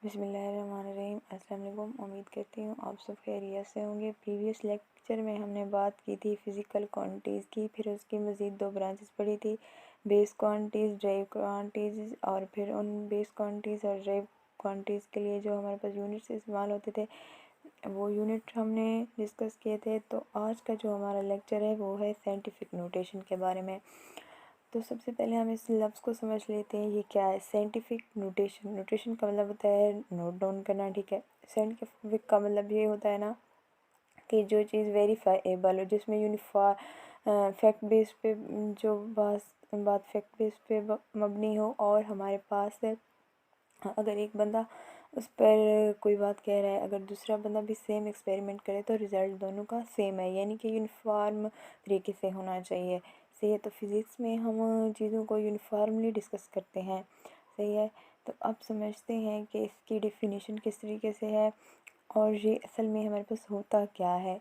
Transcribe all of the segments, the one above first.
बिस्मिल्लाहिर्रहमानिर्रहीम। अस्सलाम वालेकुम। उम्मीद करती हूँ आप सब खैरियत से होंगे। प्रीवियस लेक्चर में हमने बात की थी फ़िज़िकल क्वांटिटीज़ की, फिर उसकी मज़ीद दो ब्रांचेस पढ़ी थी, बेस क्वांटिटीज़, ड्राइव क्वांटिटीज़, और फिर उन बेस क्वांटिटीज़ और ड्राइव क्वांटिटीज़ के लिए जो हमारे पास यूनिट्स इस्तेमाल होते थे वो यूनिट हमने डिस्कस किए थे। तो आज का जो हमारा लेक्चर है वो है साइंटिफिक नोटेशन के बारे में। तो सबसे पहले हम इस लफ्ज़ को समझ लेते हैं, ये क्या है। साइंटिफिक नोटेशन, नोटेशन का मतलब होता है नोट डाउन करना, ठीक है। साइंटिफिक का मतलब ये होता है ना कि जो चीज़ वेरीफाइबल हो, जिसमें फैक्ट बेस पे जो बात फैक्ट बेस पे मबनी हो, और हमारे पास अगर एक बंदा उस पर कोई बात कह रहा है, अगर दूसरा बंदा भी सेम एक्सपेरिमेंट करे तो रिज़ल्ट दोनों का सेम है, यानी कि यूनिफॉर्म तरीके से होना चाहिए। सही है। तो फिज़िक्स में हम चीज़ों को यूनिफॉर्मली डिस्कस करते हैं। सही है। तो अब समझते हैं कि इसकी डेफिनेशन किस तरीके से है और ये असल में हमारे पास होता क्या है।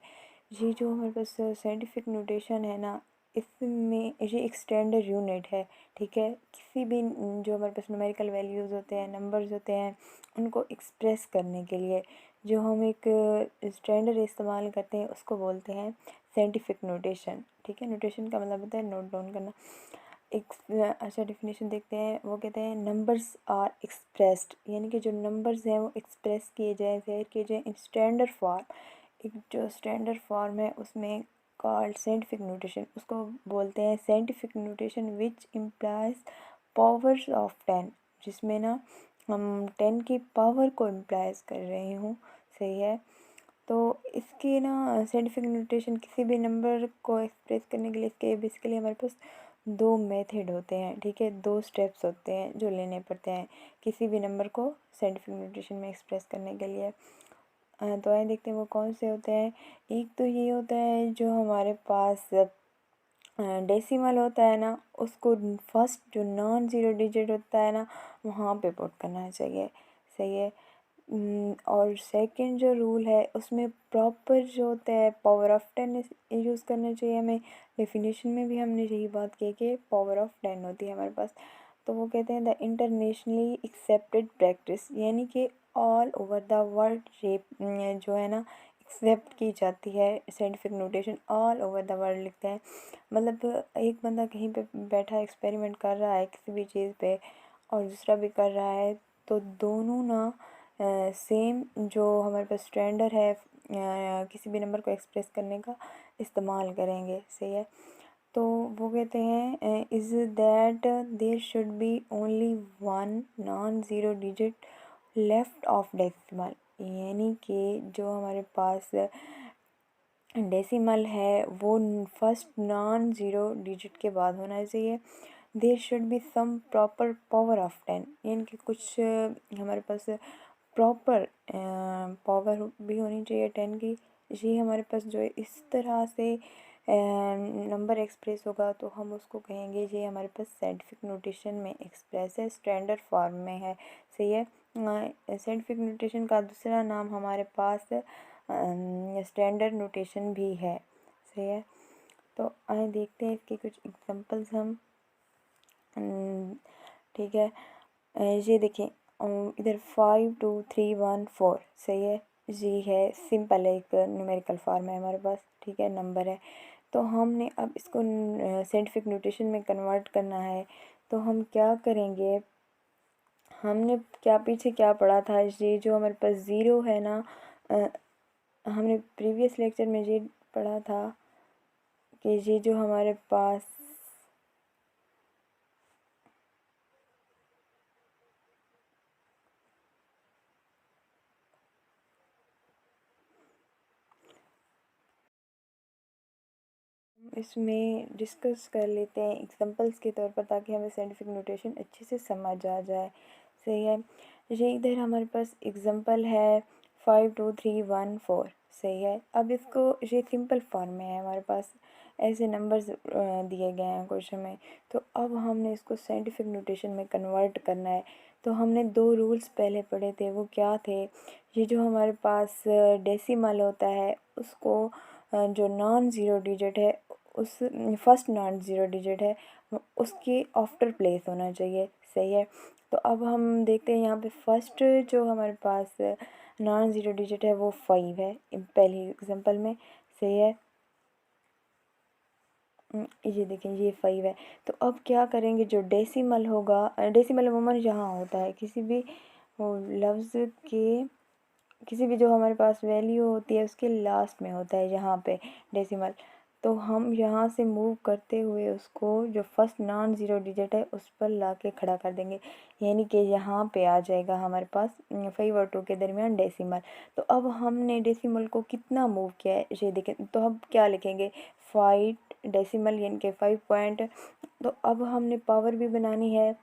ये जो हमारे पास साइंटिफिक नोटेशन है ना, इसमें ये एक स्टैंडर्ड यूनिट है, ठीक है। किसी भी जो हमारे पास न्यूमेरिकल वैल्यूज़ होते हैं, नंबर्स होते हैं, उनको एक्सप्रेस करने के लिए जो हम एक स्टैंडर्ड इस्तेमाल करते हैं उसको बोलते हैं साइंटिफिक नोटेशन, ठीक है। नोटेशन का मतलब होता है नोट डाउन करना। एक अच्छा डेफिनेशन देखते हैं, वो कहते हैं नंबर्स आर एक्सप्रेस्ड, यानी कि जो नंबर्स हैं वो एक्सप्रेस किए जाए, ज़ाहिर किए जाए इन स्टैंडर्ड फॉर्म। एक जो स्टैंडर्ड फॉर्म है उसमें कॉल्ड साइंटिफिक नोटेशन, उसको बोलते हैं scientific notation which implies powers of 10, जिसमें ना हम 10 की पावर को इम्प्लाइज कर रहे हूँ। सही है। तो इसकी ना साइंटिफिक नोटेशन किसी भी नंबर को एक्सप्रेस करने के लिए इसके बेसिकली हमारे पास दो मेथड होते हैं, ठीक है। दो स्टेप्स होते हैं जो लेने पड़ते हैं किसी भी नंबर को साइंटिफिक नोटेशन में एक्सप्रेस करने के लिए। तो आइए देखते हैं वो कौन से होते हैं। एक तो ये होता है जो हमारे पास डेसिमल होता है ना, उसको फर्स्ट जो नॉन ज़ीरो डिजिट होता है ना वहाँ पे पुट करना चाहिए। सही है। और सेकंड जो रूल है उसमें प्रॉपर जो होता है पावर ऑफ 10 यूज़ करना चाहिए हमें। डेफिनेशन में भी हमने यही बात की कि पावर ऑफ 10 होती है हमारे पास। तो वो कहते हैं द इंटरनेशनली एक्सेप्टेड प्रैक्टिस, यानी कि ऑल ओवर द वर्ल्ड ये जो है ना एक्सेप्ट की जाती है scientific notation, all over the world लिखते हैं। मतलब एक बंदा कहीं पे बैठा एक्सपेरिमेंट कर रहा है किसी भी चीज़ पे और दूसरा भी कर रहा है, तो दोनों ना सेम जो हमारे पास स्टैंडर्ड है किसी भी नंबर को एक्सप्रेस करने का इस्तेमाल करेंगे। सही है। तो वो कहते हैं is that there should be only one non zero digit left of decimal, यानी कि जो हमारे पास डेसिमल है वो फर्स्ट नॉन ज़ीरो डिजिट के बाद होना चाहिए। There should be some proper power of 10, यानी कि कुछ हमारे पास प्रॉपर पावर भी होनी चाहिए 10 की। ये हमारे पास जो है इस तरह से नंबर एक्सप्रेस होगा तो हम उसको कहेंगे ये हमारे पास साइंटिफिक नोटेशन में एक्सप्रेस है, स्टैंडर्ड फॉर्म में है। सही है। साइंटिफिक नोटेशन का दूसरा नाम हमारे पास स्टैंडर्ड नोटेशन भी है। सही है। तो आइए देखते हैं इसके कुछ एग्जांपल्स हम। ठीक है। ये देखें इधर 52314। सही है। ये है सिंपल है, एक न्यूमेरिकल फॉर्म है हमारे पास, ठीक है, नंबर है। तो हमने अब इसको साइंटिफिक नोटेशन में कन्वर्ट करना है, तो हम क्या करेंगे, हमने क्या पीछे क्या पढ़ा था, ये जो हमारे पास ज़ीरो है ना, हमने प्रीवियस लेक्चर में ये पढ़ा था कि ये जो हमारे पास इसमें डिस्कस कर लेते हैं एग्जांपल्स के तौर पर, ताकि हमें साइंटिफिक नोटेशन अच्छे से समझ आ जाए। सही है। ये इधर हमारे पास एग्जांपल है 52314। सही है। अब इसको ये सिंपल फॉर्म में है हमारे पास, ऐसे नंबर्स दिए गए हैं क्वेश्चन में। तो अब हमने इसको साइंटिफिक नोटेशन में कन्वर्ट करना है। तो हमने दो रूल्स पहले पढ़े थे, वो क्या थे। ये जो हमारे पास डेसिमल होता है उसको जो नॉन ज़ीरो डिजिट है उस फर्स्ट नॉन ज़ीरो डिजिट है उसके आफ्टर प्लेस होना चाहिए। सही है। तो अब हम देखते हैं यहाँ पे फर्स्ट जो हमारे पास नॉन ज़ीरो डिजिट है वो 5 है पहली एग्जांपल में। सही है। ये देखें ये 5 है। तो अब क्या करेंगे, जो डेसिमल होगा, डेसिमल अमूमन यहाँ होता है किसी भी लफ्ज़ के, किसी भी जो हमारे पास वैल्यू होती है उसके लास्ट में होता है यहाँ पे डेसिमल। तो हम यहाँ से मूव करते हुए उसको जो फर्स्ट नॉन ज़ीरो डिजिट है उस पर ला के खड़ा कर देंगे, यानी कि यहाँ पे आ जाएगा हमारे पास 5 और 2 के दरमियान डेसिमल। तो अब हमने डेसिमल को कितना मूव किया है ये देखें। तो हम क्या लिखेंगे, 5 डेसिमल यानी कि 5 पॉइंट। तो अब हमने पावर भी बनानी है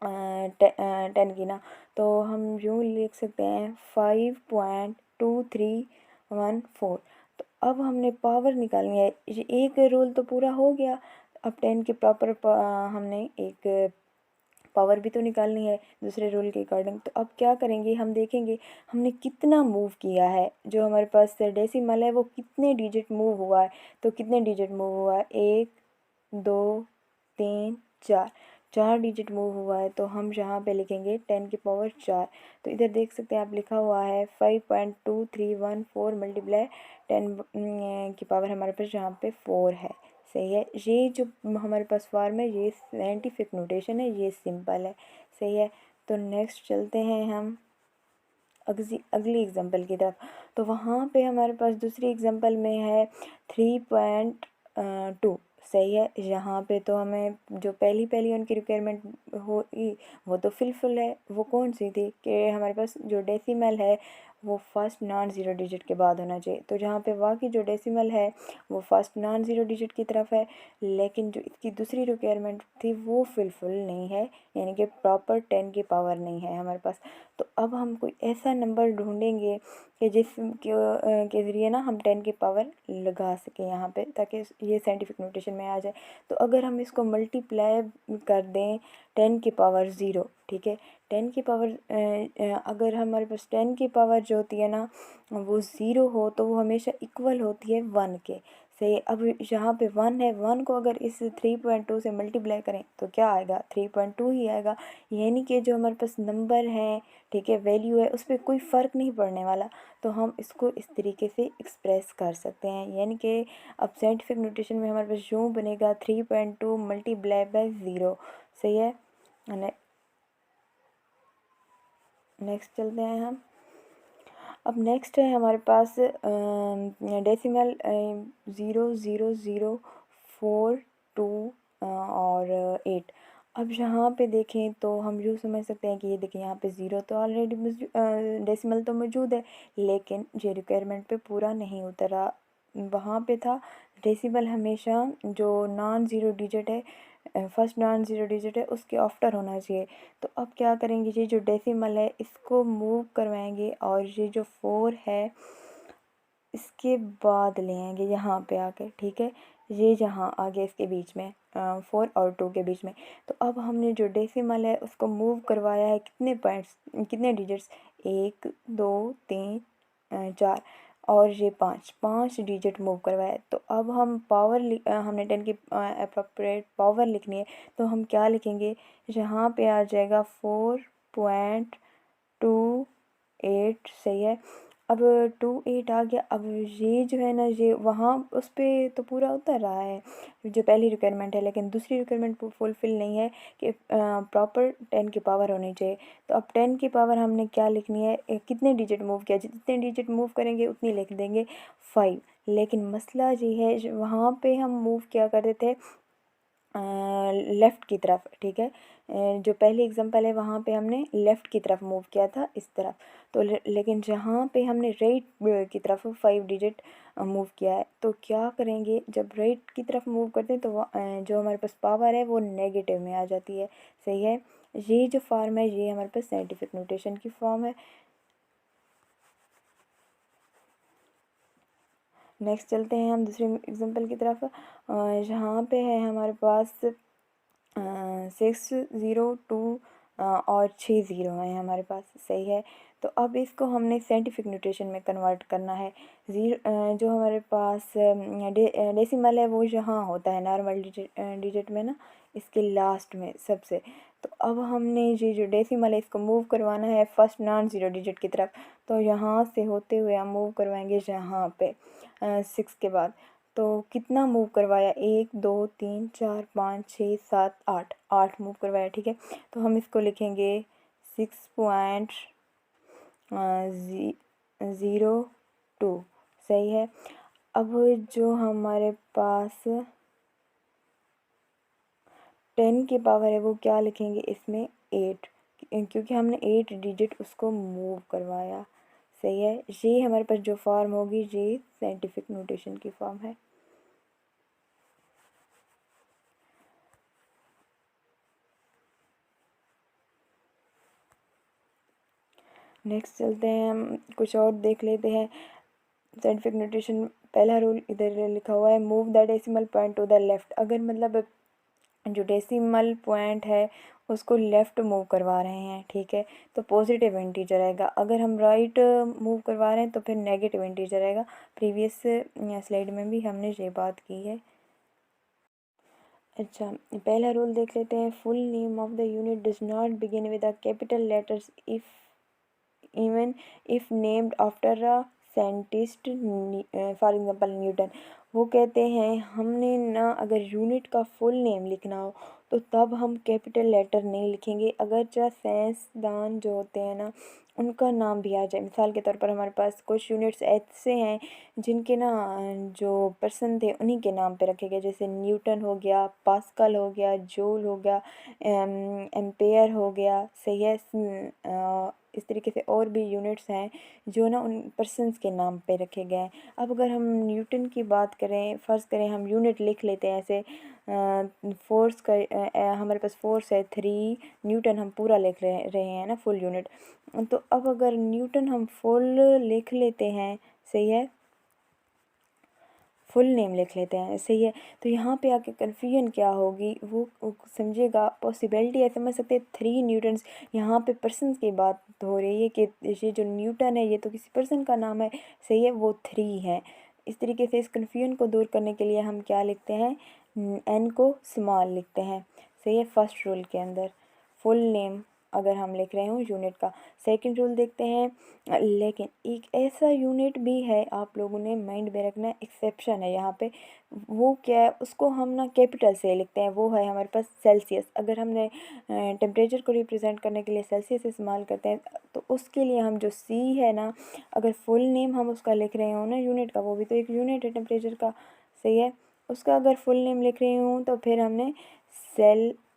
10 की ना, तो हम यूँ लिख सकते हैं 5.2314। तो अब हमने पावर निकालनी है। ये एक रूल तो पूरा हो गया। अब 10 के प्रॉपर हमने एक पावर भी तो निकालनी है दूसरे रूल के अकॉर्डिंग। तो अब क्या करेंगे, हम देखेंगे हमने कितना मूव किया है, जो हमारे पास डेसिमल है वो कितने डिजिट मूव हुआ है। तो कितने डिजिट मूव हुआ है, 1 2 3 4, 4 डिजिट मूव हुआ है। तो हम यहाँ पे लिखेंगे 10 की पावर 4। तो इधर देख सकते हैं आप, लिखा हुआ है 5.2314 मल्टीप्लाई 10 की पावर हमारे पास यहाँ पे 4 है। सही है। ये जो हमारे पास फॉर्म है ये साइंटिफिक नोटेशन है, ये सिंपल है। सही है। तो नेक्स्ट चलते हैं हम अगली एग्जांपल की तरफ। तो वहाँ पे हमारे पास दूसरी एग्जांपल में है 3.2। सही है। यहाँ पे तो हमें जो पहली उनकी रिक्वायरमेंट हुई वो तो फिलफिल है। वो कौन सी थी कि हमारे पास जो डेसिमल है वो फर्स्ट नॉन ज़ीरो डिजिट के बाद होना चाहिए। तो जहाँ पे वाकई जो डेसिमल है वो फर्स्ट नॉन ज़ीरो डिजिट की तरफ है, लेकिन जो इसकी दूसरी रिक्वायरमेंट थी वो फिलफिल नहीं है, यानी कि प्रॉपर 10 की पावर नहीं है हमारे पास। तो अब हम कोई ऐसा नंबर ढूंढेंगे कि के ज़रिए ना हम 10 की पावर लगा सकें यहाँ पे, ताकि ये साइंटिफिक नोटेशन में आ जाए। तो अगर हम इसको मल्टीप्लाई कर दें 10 की पावर 0, ठीक है, 10 की पावर अगर हमारे पास 10 की पावर जो होती है ना वो 0 हो तो वो हमेशा इक्वल होती है 1 के। से अब यहाँ पे 1 है, 1 को अगर इस 3.2 से मल्टीप्लाई करें तो क्या आएगा, 3.2 ही आएगा। यानी कि जो हमारे पास नंबर है, ठीक है, वैल्यू है, उस पर कोई फ़र्क नहीं पड़ने वाला। तो हम इसको इस तरीके से एक्सप्रेस कर सकते हैं, यानी कि अब साइंटिफिक नोटेशन में हमारे पास यूँ बनेगा 3.2 मल्टीप्लाई बाय 0। सही है। नेक्स्ट चलते हैं हम। अब नेक्स्ट है हमारे पास डेसिमल 0.0004 2 और 8। अब यहाँ पे देखें तो हम यूँ समझ सकते हैं कि ये देखें यहाँ पे 0 तो ऑलरेडी डेसिमल तो मौजूद है, लेकिन ये रिक्वायरमेंट पे पूरा नहीं उतरा। वहाँ पे था डेसिमल हमेशा जो नॉन ज़ीरो डिजिट है, फर्स्ट नॉन ज़ीरो डिजिट है उसके आफ्टर होना चाहिए। तो अब क्या करेंगे, ये जो डेसिमल है इसको मूव करवाएंगे और ये जो 4 है इसके बाद ले आएंगे यहाँ पे आके, ठीक है, ये जहाँ आगे इसके बीच में 4 और 2 के बीच में। तो अब हमने जो डेसिमल है उसको मूव करवाया है कितने पॉइंट्स, कितने डिजिट्स, 1 2 3 4 और ये 5 डिजिट मूव करवाया है। तो अब हम पावर हमने 10 की अप्रोप्रिएट पावर लिखनी है। तो हम क्या लिखेंगे, यहाँ पे आ जाएगा 4.28। सही है। अब 28 आ गया। अब ये जो है ना ये वहाँ उस पर तो पूरा उतर रहा है जो पहली रिक्वायरमेंट है, लेकिन दूसरी रिक्वायरमेंट फुलफ़िल नहीं है कि प्रॉपर 10 की पावर होनी चाहिए। तो अब 10 की पावर हमने क्या लिखनी है, कितने डिजिट मूव किया, जितने डिजिट मूव करेंगे उतनी लिख देंगे 5। लेकिन मसला ये है वहाँ पे हम मूव क्या करते थे लेफ़्ट की तरफ, ठीक है, जो पहली एग्जांपल है वहाँ पे हमने लेफ़्ट की तरफ मूव किया था इस तरफ। तो लेकिन जहाँ पे हमने राइट की तरफ 5 डिजिट मूव किया है, तो क्या करेंगे, जब राइट की तरफ मूव करते हैं तो जो हमारे पास पावर है वो नेगेटिव में आ जाती है। सही है। ये जो फॉर्म है ये हमारे पास साइंटिफिक नोटेशन की फॉर्म है। नेक्स्ट चलते हैं हम दूसरे एग्जांपल की तरफ। जहाँ पे है हमारे पास 602 और 60 हैं हमारे पास। सही है। तो अब इसको हमने साइंटिफिक नोटेशन में कन्वर्ट करना है। जो हमारे पास डेसिमल है वो यहाँ होता है नॉर्मल डिजिट में ना, इसके लास्ट में सबसे। तो अब हमने ये जो डेसिमल है इसको मूव करवाना है फर्स्ट नॉन ज़ीरो डिजिट की तरफ। तो यहाँ से होते हुए हम मूव करवाएंगे यहाँ पे 6 के बाद। तो कितना मूव करवाया, 1 2 3 4 5 6 7 8, 8 मूव करवाया, ठीक है। तो हम इसको लिखेंगे 6.02, सही है। अब जो हमारे पास 10 की पावर है वो क्या लिखेंगे इसमें, 8, क्योंकि हमने 8 डिजिट उसको मूव करवाया, सही है। ये हमारे पास जो फॉर्म होगी ये साइंटिफिक नोटेशन की फॉर्म है। नेक्स्ट चलते हैं, हम कुछ और देख लेते हैं। साइंटिफिक नोटेशन पहला रूल इधर लिखा हुआ है, move the decimal point two the left. अगर मतलब जो डेसिमल पॉइंट है उसको लेफ़्ट मूव करवा रहे हैं, ठीक है, तो पॉजिटिव इंटीजर आएगा। अगर हम राइट मूव करवा रहे हैं तो फिर नेगेटिव इंटीजर आएगा। प्रीवियस स्लाइड में भी हमने ये बात की है। अच्छा, पहला रूल देख लेते हैं, full name of the unit does not begin with a capital letters if even if named after a scientist, for example Newton. वो कहते हैं हमने ना अगर यूनिट का फुल नेम लिखना हो तो तब हम कैपिटल लेटर नहीं लिखेंगे, अगर चाहे साइंसदान जो होते हैं ना उनका नाम भी आ जाए। मिसाल के तौर पर हमारे पास कुछ यूनिट्स ऐसे हैं जिनके ना जो पर्सन थे उन्हीं के नाम पे रखे गए, जैसे न्यूटन हो गया, पास्कल हो गया, जूल हो गया, एम्पेयर हो गया, सही है। इस तरीके से और भी यूनिट्स हैं जो ना उन पर्सन्स के नाम पे रखे गए हैं। अब अगर हम न्यूटन की बात करें, फ़र्ज़ करें हम यूनिट लिख लेते हैं ऐसे, फोर्स का हमारे पास फोर्स है 3 न्यूटन, हम पूरा लिख रहे हैं ना फुल यूनिट। तो अब अगर न्यूटन हम फुल लिख लेते हैं, सही है, फुल नेम लिख लेते हैं, सही है। तो यहाँ पे आके कन्फ्यूजन क्या होगी वो समझिएगा। पॉसिबिलिटी है, समझ सकते हैं 3 न्यूटन्स, यहाँ पे पर्सन की बात हो रही है कि ये जो न्यूटन है ये तो किसी पर्सन का नाम है, सही है, वो 3 है। इस तरीके से इस कन्फ्यूजन को दूर करने के लिए हम क्या लिखते हैं, एन को स्मॉल लिखते हैं, सही है, फर्स्ट रूल के अंदर फुल नेम अगर हम लिख रहे हो यूनिट का। सेकंड रूल देखते हैं, लेकिन एक ऐसा यूनिट भी है आप लोगों ने माइंड में रखना, एक्सेप्शन है यहाँ पे। वो क्या है, उसको हम ना कैपिटल से लिखते हैं, वो है हमारे पास सेल्सियस। अगर हमने टेम्परेचर को रिप्रेजेंट करने के लिए सेल्सियस इस्तेमाल करते हैं तो उसके लिए हम जो सी है ना, अगर फुल नेम हम उसका लिख रहे हो ना यूनिट का, वो भी तो एक यूनिट है टेम्परेचर का, सही है, उसका अगर फुल नेम लिख रही हूँ तो फिर हमने सेल्सियस,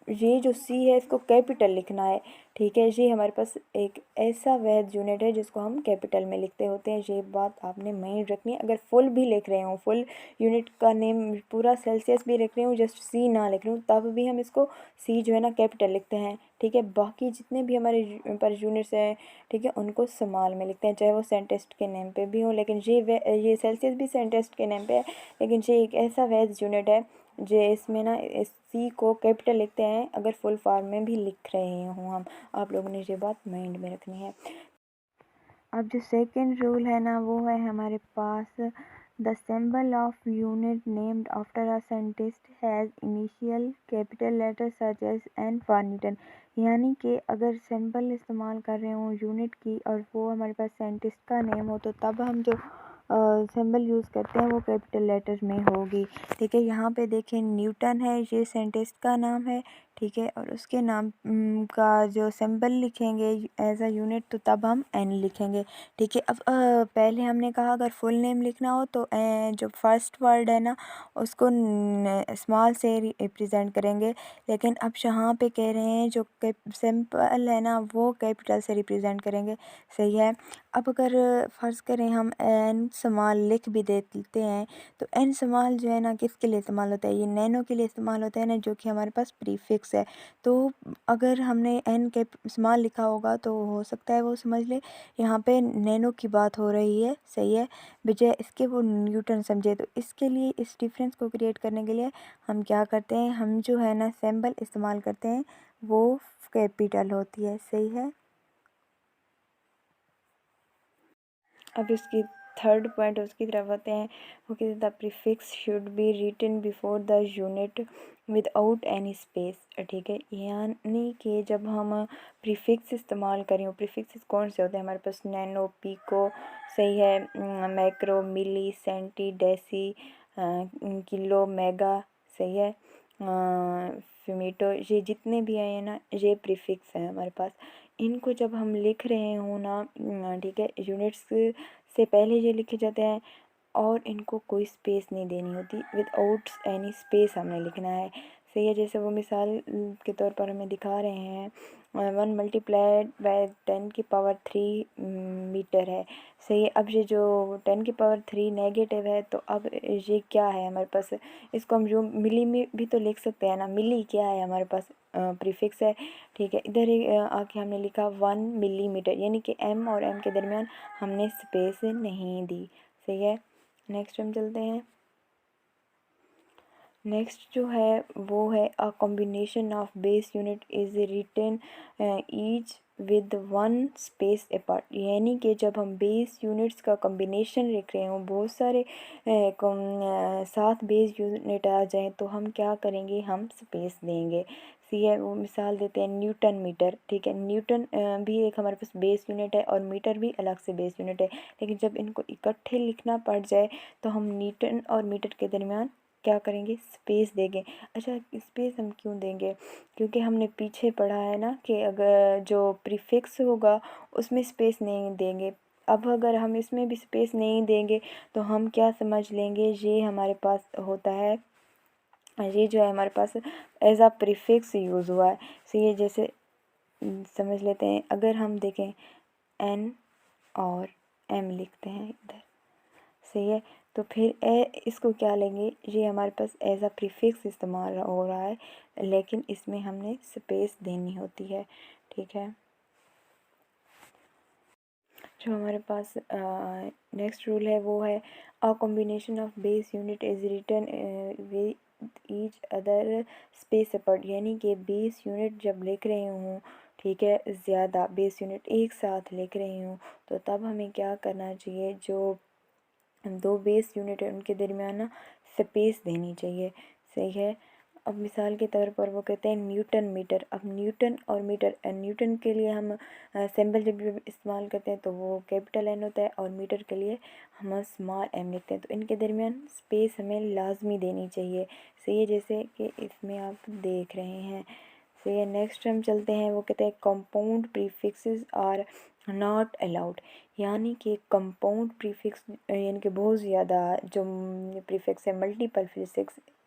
ये जो सी है इसको कैपिटल लिखना है, ठीक है। ये हमारे पास एक ऐसा वैध यूनिट है जिसको हम कैपिटल में लिखते होते हैं, ये बात आपने माइंड रखनी है। अगर फुल भी लिख रहे हो, फुल यूनिट का नेम पूरा सेल्सियस भी लिख रहे हो, जस्ट सी ना लिख रही हूँ, तब भी हम इसको सी जो है ना कैपिटल लिखते हैं, ठीक है। बाकी जितने भी हमारे पर यूनिट्स हैं, ठीक है, उनको स्मॉल में लिखते हैं, चाहे वो साइंटिस्ट के नेम पे भी हो। लेकिन ये सेल्सियस भी साइंटिस्ट के नेम पे है, लेकिन ये एक ऐसा वैध यूनिट है जो इसमें ना इस सी को कैपिटल लिखते हैं अगर फुल फॉर्म में भी लिख रहे हों हम। आप लोगों ने ये बात माइंड में रखनी है। अब जो सेकंड रूल है ना वो है हमारे पास, the symbol of unit named after a scientist has initial capital letter such as N for Newton. यानी कि अगर सिंबल इस्तेमाल कर रहे हों यूनिट की और वो हमारे पास साइंटिस्ट का नेम हो तो तब हम जो सिंबल यूज़ करते हैं वो कैपिटल लेटर में होगी, ठीक है। यहाँ पे देखें न्यूटन है, ये साइंटिस्ट का नाम है, ठीक है, और उसके नाम का जो सिंबल लिखेंगे एज अ यूनिट तो तब हम एन लिखेंगे, ठीक है। अब पहले हमने कहा अगर फुल नेम लिखना हो तो जो फर्स्ट वर्ड है ना उसको स्मॉल से रिप्रेजेंट करेंगे, लेकिन अब यहाँ पे कह रहे हैं जो सिंपल है ना वो कैपिटल से रिप्रेजेंट करेंगे, सही है। अब अगर फ़र्ज़ करें हम एन स्मॉल लिख भी देते हैं तो एन स्मॉल जो है ना किसके लिए इस्तेमाल होता है, ये नैनो के लिए इस्तेमाल होता है ना, जो कि हमारे पास प्रीफिक्स है। तो अगर हमने एन के स्मॉल लिखा होगा तो हो सकता है वो समझ ले यहाँ पे नैनो की बात हो रही है, सही है, बजाय इसके वो न्यूटन समझे। तो इसके लिए इस डिफरेंस को क्रिएट करने के लिए हम क्या करते हैं, हम जो है ना सिंबल इस्तेमाल करते हैं वो कैपिटल होती है, सही है। अब इसकी थर्ड पॉइंट उसकी तरफ आते हैं। वो कहते the prefix should be written before the unit without any space. ठीक है, यानी कि जब हम प्रीफिक्स इस्तेमाल करें, प्रीफिक्स कौन से होते हैं हमारे पास? नैनो, पिको, सही है, मैक्रो, मिली, सेंटी, डेसी, किलो, मेगा, सही है, फिमीटो, ये जितने भी आए हैं ना, ये प्रीफिक्स हैं हमारे पास। इनको जब हम लिख रहे हो ना, ठीक है, यूनिट्स से पहले ये लिखे जाते हैं और इनको कोई स्पेस नहीं देनी होती, विदाउट एनी स्पेस हमने लिखना है। सही है, जैसे वो मिसाल के तौर पर हमें दिखा रहे हैं, 1 मल्टीप्लाइड बाय 10⁻³ मीटर है। सही है, अब ये जो 10⁻³ नेगेटिव है, तो अब ये क्या है हमारे पास? इसको हम जो मिली में भी तो लिख सकते हैं ना, मिली क्या है हमारे पास? प्रीफिक्स है। ठीक है, इधर आके हमने लिखा 1 मिलीमीटर, यानी कि m और m के दरमियान हमने स्पेस नहीं दी। सही है, नेक्स्ट हम चलते हैं। नेक्स्ट जो है वो है a combination of base unit is written each with 1 space apart, यानी कि जब हम बेस यूनिट्स का कॉम्बिनेशन लिख रहे हों, बहुत सारे साथ बेस यूनिट आ जाएं, तो हम क्या करेंगे? हम स्पेस देंगे। सी है, वो मिसाल देते हैं न्यूटन मीटर। ठीक है, न्यूटन भी एक हमारे पास बेस यूनिट है और मीटर भी अलग से बेस यूनिट है, लेकिन जब इनको इकट्ठे लिखना पड़ जाए तो हम न्यूटन और मीटर के दरमियान क्या करेंगे? स्पेस देंगे। अच्छा, स्पेस हम क्यों देंगे? क्योंकि हमने पीछे पढ़ा है ना कि अगर जो प्रीफिक्स होगा उसमें स्पेस नहीं देंगे। अब अगर हम इसमें भी स्पेस नहीं देंगे तो हम क्या समझ लेंगे? ये हमारे पास होता है, ये जो है हमारे पास एज आ प्रीफिक्स यूज़ हुआ है। सही है, जैसे समझ लेते हैं, अगर हम देखें n और m लिखते हैं इधर, सही है, तो फिर इसको क्या लेंगे? ये हमारे पास एज आ प्रीफिक्स इस्तेमाल हो रहा है, लेकिन इसमें हमने स्पेस देनी होती है। ठीक है, जो हमारे पास नेक्स्ट रूल है वो है a combination of base unit is written with each other space apart, यानी कि बेस यूनिट जब लिख रहे हूँ, ठीक है, ज़्यादा बेस यूनिट एक साथ लिख रही हूँ, तो तब हमें क्या करना चाहिए? जो दो बेस यूनिट है उनके दरमियान ना स्पेस देनी चाहिए। सही है, अब मिसाल के तौर पर वो कहते हैं न्यूटन मीटर। अब न्यूटन और मीटर, न्यूटन के लिए हम सिंबल जब भी इस्तेमाल करते हैं तो वो कैपिटल N होता है, और मीटर के लिए हम स्मॉल m लिखते हैं, तो इनके दरमियान स्पेस हमें लाजमी देनी चाहिए। सही है, जैसे कि इसमें आप देख रहे हैं। सही है, नेक्स्ट हम चलते हैं, वो कहते हैं compound prefixes are not allowed, यानी कि कंपाउंड प्रीफिक्स यानी कि बहुत ज़्यादा जो प्रीफिक्स है, मल्टीपल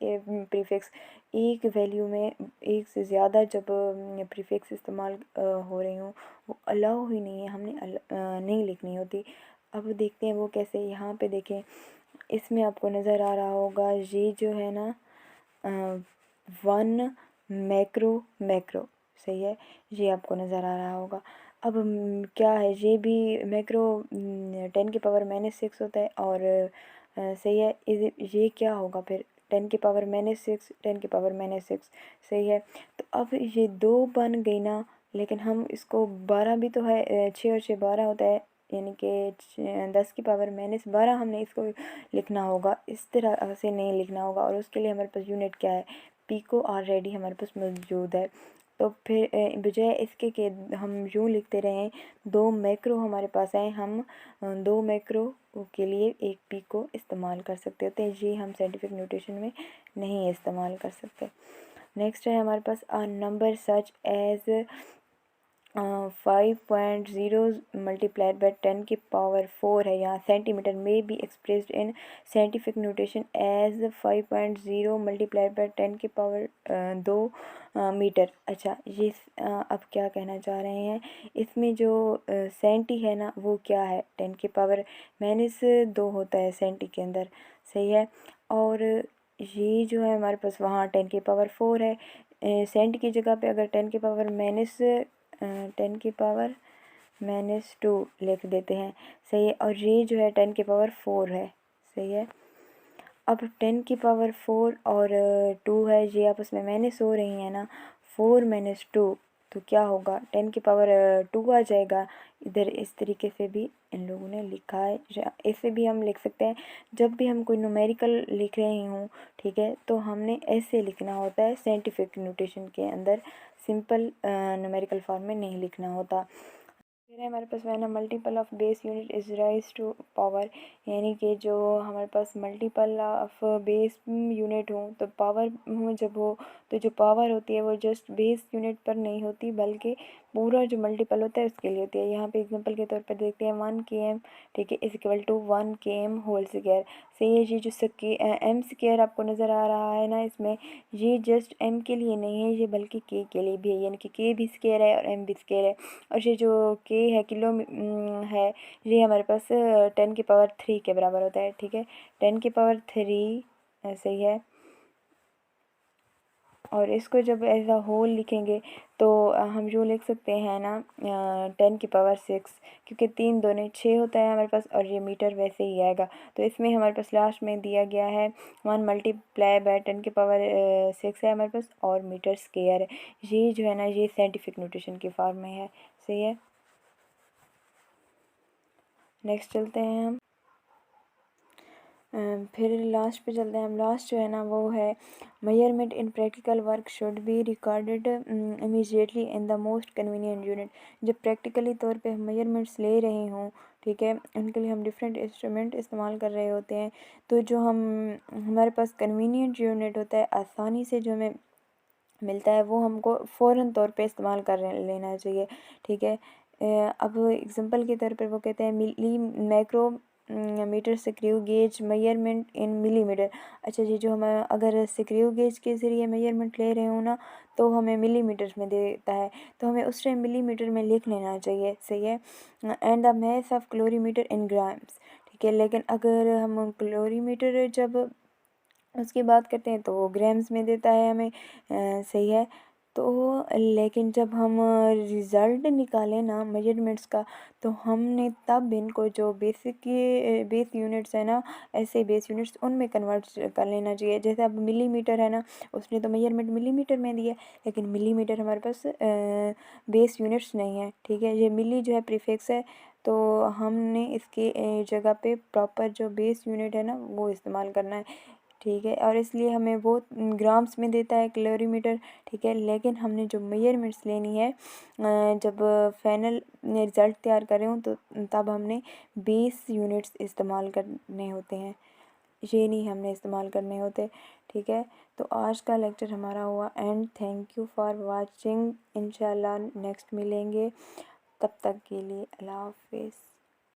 प्रीफिक्स, एक वैल्यू में एक से ज़्यादा जब प्रीफिक्स इस्तेमाल हो रही हूँ, वो अलाउ ही नहीं है, हमने नहीं लिखनी होती। अब देखते हैं वो कैसे। यहाँ पे देखें, इसमें आपको नज़र आ रहा होगा, ये जो है ना 1 मैक्रो, सही है, ये आपको नज़र आ रहा होगा। अब क्या है, ये भी मैक्रो 10⁻⁻6 होता है, और सही है, ये क्या होगा फिर? 10⁻⁻6 10⁻⁻6, सही है, तो अब ये 2 बन गई ना, लेकिन हम इसको 12 भी तो है, 6 और 6 12 होता है, यानी कि 10⁻⁻12 हमने इसको लिखना होगा, इस तरह से नहीं लिखना होगा। और उसके लिए हमारे पास यूनिट क्या है? पिको ऑलरेडी हमारे पास मौजूद है, तो फिर बजाय इसके कि हम यूँ लिखते रहें, 2 मैक्रो हमारे पास है, हम 2 मैक्रो के लिए एक पिको इस्तेमाल कर सकते होते हैं, ये हम साइंटिफिक नोटेशन में नहीं इस्तेमाल कर सकते। नेक्स्ट है हमारे पास a number such as 5.0 multiplied by 10⁻⁴ है, यहाँ सेंटीमीटर में be expressed in scientific notation as 5.0 multiplied by 10⁻² metre. अच्छा, ये अब क्या कहना चाह रहे हैं? इसमें जो सेंटी है ना, वो क्या है? 10⁻⁻² होता है सेंटी के अंदर, सही है, और ये जो है हमारे पास वहाँ 10⁻⁴ है, सेंट की जगह पे अगर 10⁻⁻² लिख देते हैं, सही है, और ये जो है 10⁻⁴ है, सही है। अब 10⁻⁴ और 2 है, ये आपस में माइनस हो रही है ना, 4 - 2, तो क्या होगा, 10 की पावर 2 आ जाएगा। इधर इस तरीके से भी इन लोगों ने लिखा है। ऐसे भी हम लिख सकते हैं, जब भी हम कोई न्यूमेरिकल लिख रहे हों, ठीक है, तो हमने ऐसे लिखना होता है साइंटिफिक नोटेशन के अंदर, सिंपल न्यूमेरिकल फॉर्म में नहीं लिखना होता। फिर है हमारे पास वह ना multiple of base unit is raise to power, यानी कि जो हमारे पास मल्टीपल ऑफ बेस यूनिट हो तो पावर जब हो तो जो पावर होती है वो जस्ट बेस यूनिट पर नहीं होती बल्कि पूरा जो मल्टीपल होता है उसके लिए होती है। यहाँ पे एग्जांपल के तौर पर देखते हैं 1 km, ठीक है, is equal to 1 km whole square. सही है, ये जो एम स्क्वायर आपको नज़र आ रहा है ना इसमें, ये जस्ट एम के लिए नहीं है, ये बल्कि के लिए भी है, यानी कि के भी स्क्वायर है और एम भी स्क्वायर है। और ये जो के है किलो है, ये हमारे पास 10 की पावर 3 के बराबर होता है, ठीक है, 10 की पावर 3 ऐसे ही है। और इसको जब एज अ होल लिखेंगे तो हम जो लिख सकते हैं ना 10 की पावर 6, क्योंकि 3 दूनी 6 होता है हमारे पास और ये मीटर वैसे ही आएगा। तो इसमें हमारे पास लास्ट में दिया गया है 1 मल्टीप्लाई बाय 10 की पावर 6 है हमारे पास और मीटर स्क्वायर है। ये जो है ना ये साइंटिफिक नोटेशन की फॉर्म में है। सही है, नेक्स्ट चलते हैं हम। फिर लास्ट पे चलते हैं हम। लास्ट जो है ना वो है measurement in practical work should be recorded immediately in the most convenient unit. जब प्रैक्टिकली तौर पे हम मेजरमेंट्स ले रहे हों, ठीक है, उनके लिए हम डिफरेंट इंस्ट्रूमेंट इस्तेमाल कर रहे होते हैं, तो जो हमारे पास कन्वीनियंट यूनिट होता है, आसानी से जो हमें मिलता है, वो हमको फ़ौरन तौर पे इस्तेमाल कर लेना चाहिए, ठीक है। अब एग्जांपल के तौर पर वो कहते हैं milli macro metre screw gauge measurement in millimetre. अच्छा जी, जो हम अगर स्क्रू गेज के ज़रिए मेजरमेंट ले रहे हो ना तो हमें मिलीमीटर में देता है, तो हमें उस टाइम मिलीमीटर में लिख लेना चाहिए। सही है, and the math of calorimeter in grams, ठीक है। लेकिन अगर हम क्लोरीमीटर जब उसकी बात करते हैं तो वो ग्राम्स में देता है हमें। सही है, तो लेकिन जब हम रिज़ल्ट निकालें ना मेजरमेंट्स का, तो हमने तब इनको जो बेस यूनिट्स है ना, ऐसे बेस यूनिट्स उनमें कन्वर्ट कर लेना चाहिए। जैसे अब मिलीमीटर है ना, उसने तो मेजरमेंट मिलीमीटर में दिया, लेकिन मिलीमीटर हमारे पास बेस यूनिट्स नहीं है, ठीक है। ये मिली जो है प्रीफिक्स है, तो हमने इसके जगह पे प्रॉपर जो बेस यूनिट है ना वो इस्तेमाल करना है, ठीक है। और इसलिए हमें वो ग्राम्स में देता है क्लोरीमीटर, ठीक है। लेकिन हमने जो मेजरमेंट्स लेनी है जब फाइनल रिज़ल्ट तैयार कर रहे हो तो तब हमने बेस यूनिट्स इस्तेमाल करने होते हैं, ये नहीं हमने इस्तेमाल करने होते, ठीक है। तो आज का लेक्चर हमारा हुआ and thank you for watching. इंशाल्लाह नेक्स्ट मिलेंगे, तब तक के लिए अल्लाह हाफिज़।